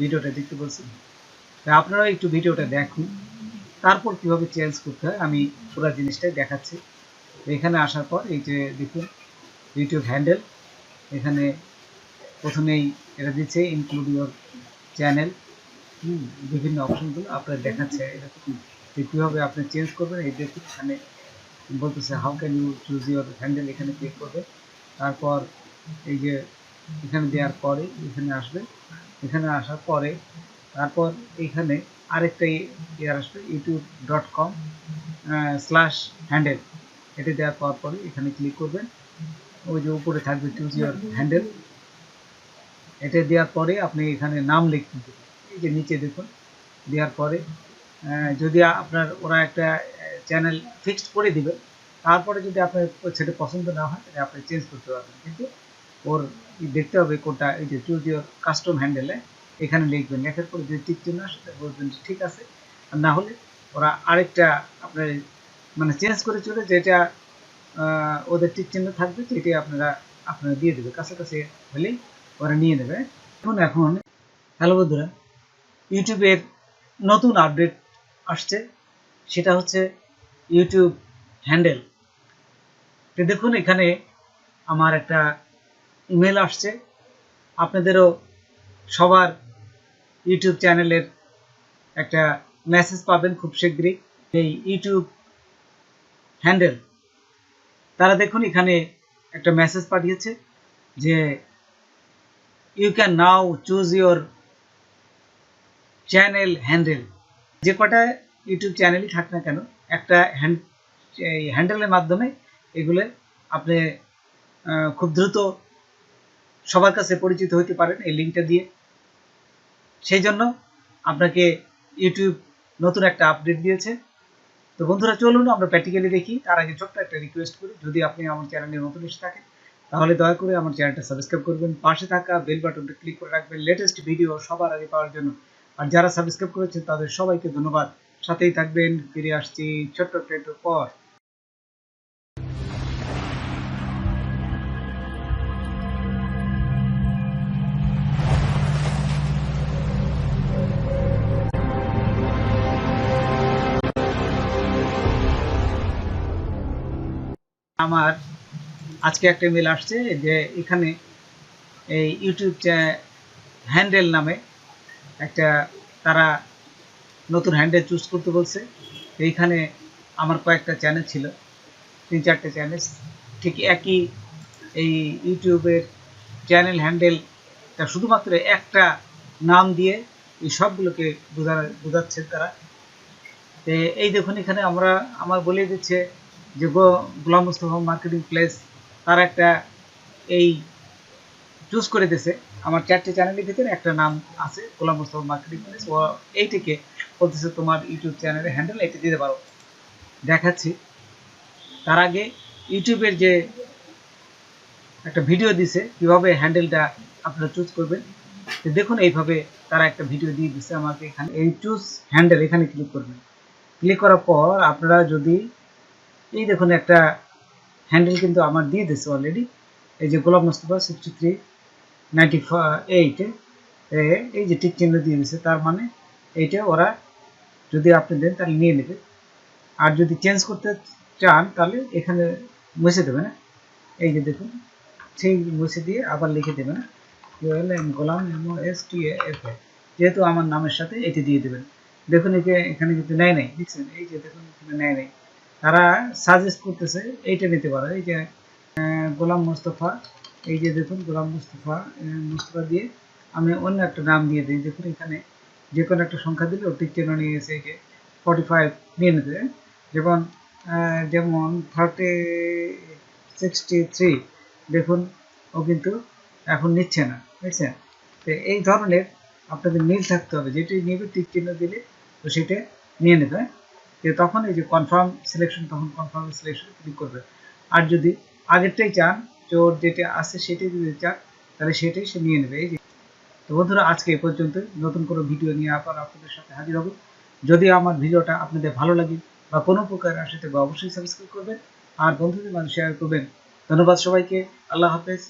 ভিডিওটা দেখতে বলছি। তাই আপনারা একটু ভিডিওটা দেখুন, তারপর কিভাবে চেঞ্জ করতে হয় আমি পুরো জিনিসটাই দেখাচ্ছি। এখানে আসার পর এই যে দেখুন ইউটিউব হ্যান্ডেল, এখানে প্রথমেই এটা দিচ্ছে ইনক্লুড ইউর চ্যানেল, বিভিন্ন অপশনগুলো আপনার দেখাচ্ছে এরকম যে কীভাবে আপনি চেঞ্জ করবেন। এই দেখুন এখানে বলতেছে how can you choose your handle, এখানে ক্লিক করবে। তারপর এই যে এখানে দেওয়ার পরে এখানে আসবে, এখানে আসার পরে তারপর এখানে আরেকটা ইয়ার আসবে youtube.com/হ্যান্ডেল, এটা দেওয়ার পরে এখানে ক্লিক করবেন। ওই যে উপরে থাকবে চুজ ইউর হ্যান্ডেল, এটা দেওয়ার পরে আপনি এখানে নাম লিখতে দেবেন। এই যে নিচে দেখুন দেওয়ার পরে যদি আপনার ওরা একটা চ্যানেল ফিক্সড করে দিবে, তারপরে যদি আপনার সেটা পছন্দ না হয় তাহলে আপনি চেঞ্জ করতে পারবেন, কিন্তু ওর দেখতে হবে কোনটা। এই যে চুজ ইউর কাস্টম হ্যান্ডেলে এখানে লিখবেন, লেখার পরে যদি টিক চিহ্ন আসে তাহলে বলবেন ঠিক আছে, আর না হলে ওরা আরেকটা আপনার মানে চেঞ্জ করে চলে, যেটা ওদের টিক চিহ্ন থাকবে সেটাই আপনারা দিয়ে দেবে, কাছাকাছি হলেই ওরা নিয়ে নেবে। এখন হ্যালো বন্ধুরা, ইউটিউবের নতুন আপডেট আসছে, সেটা হচ্ছে ইউটিউব হ্যান্ডেল। তো দেখুন এখানে আমার একটা ইমেল আসছে, আপনাদেরও সবার ইউটিউব চ্যানেলের একটা মেসেজ পাবেন খুব শীঘ্রই। এই ইউটিউব হ্যান্ডেল তারা দেখুন এখানে একটা মেসেজ পাঠিয়েছে যে you can now choose your channel handle. যে কটা ইউটিউব চ্যানেলই থাক না কেন, একটা হ্যান্ডেলের মাধ্যমে এগুলো আপনি খুব দ্রুত সবার কাছে পরিচিত হতে পারেন এই লিঙ্কটা দিয়ে। সেই জন্য আপনাকে ইউটিউব নতুন একটা আপডেট দিয়েছে। তো বন্ধুরা চলুন আমরা প্র্যাকটিক্যালি দেখি। তার আগে ছোট্ট একটা রিকোয়েস্ট করি, যদি আপনি আমার চ্যানেলে নতুন এসে থাকেন তাহলে দয়া করে আমার চ্যানেলটা সাবস্ক্রাইব করবেন, পাশে থাকা বেল বাটনটা ক্লিক করে রাখবেন লেটেস্ট ভিডিও সবার আগে পাওয়ার জন্য। আর যারা সাবস্ক্রাইব করেছেন তাদের সবাইকে ধন্যবাদ, সাথেই থাকবেন। ফিরে আসছি ছোট্ট একটু পর। আমার আজকে একটা ইমেল আসছে যে এখানে এই ইউটিউব হ্যান্ডেল নামে একটা তারা নতুন হ্যান্ডেল চুজ করতে বলছে। এইখানে আমার কয়েকটা চ্যানেল ছিল, 3-4টে চ্যানেল, ঠিক একই এই ইউটিউবের চ্যানেল হ্যান্ডেলটা শুধুমাত্র একটা নাম দিয়ে এই সবগুলোকে বোঝাচ্ছে তারা। তো এই দেখুন এখানে আমার বলে দিচ্ছে যে গোলাম মুস্তফা মার্কেটিং প্লেস, তার একটা এই চুজ করে দিয়েছে। আমার 4টে চ্যানেলের ভিতরে একটা নাম আছে গোলাম মুস্তফা মার্কেটিং প্লেস, ও এইটিকে বলতেছে তোমার ইউটিউব চ্যানেলের হ্যান্ডেল এটা দিতে পারো। দেখাচ্ছি। তার আগে ইউটিউবের যে একটা ভিডিও দিছে কিভাবে হ্যান্ডেলটা আপনারা চুজ করবেন, তো দেখুন এইভাবে তারা একটা ভিডিও দিয়ে দিচ্ছে আমাকে। এখানে এই চুজ হ্যান্ডেল এখানে ক্লিক করবেন। ক্লিক করার পর আপনারা যদি এই দেখুন একটা হ্যান্ডেল কিন্তু আমার দিয়ে দিচ্ছে অলরেডি, এই যে গোলাম মুস্তফা 6398 এই যে টিক চিহ্ন দিয়ে দিচ্ছে, তার মানে এইটা ওরা যদি আপনি দেন তাহলে নিয়ে নেবে। আর যদি চেঞ্জ করতে চান তাহলে এখানে মুছে দেবে না, এই যে দেখুন সেই মুছে দিয়ে আবার লিখে দেবে না গোলাম STAF, যেহেতু আমার নামের সাথে এটি দিয়ে দেবেন। দেখুন এখানে কিন্তু নেয় নাই, বুঝছেন? এই যে দেখুন এখানে নেয় নাই, তারা সাজেস্ট করতেছে এইটা নিতে পারো। এই যে গোলাম মুস্তফা, এই যে দেখুন গোলাম মুস্তফা দিয়ে আমি অন্য একটা নাম দিয়ে দিই। দেখুন এখানে যে কোনো একটা সংখ্যা দিলে ও টিক চিহ্ন নিয়ে এসে এই যে 45 নিয়ে নেবে। যেমন 63 দেখুন ও কিন্তু এখন নিচ্ছে না, বুঝছেন? তো এই ধরনের আপনাদের মিল থাকতে হবে, যেটি নেবে টিক চিহ্ন দিলে তো সেটা নিয়ে নেবে। তো তখন এই যে কনফার্ম সিলেকশন, তখন কনফার্ম সিলেকশন ক্লিক করবে। আর যদি আগেরটাই চান, ওর যেটা আছে সেটাই যদি চান তাহলে সেটাই সে নিয়ে নেবে। এই যে তো বন্ধুরা আজকে এই পর্যন্ত, নতুন কোনো ভিডিও নিয়ে আবার আপনাদের সাথে হাজির হব। যদি আমার ভিডিওটা আপনাদের ভালো লাগে বা কোনো প্রকার আসে তবে অবশ্যই সাবস্ক্রাইব করবেন আর বন্ধুদের মাঝে শেয়ার করবেন। ধন্যবাদ সবাইকে, আল্লাহ হাফেজ।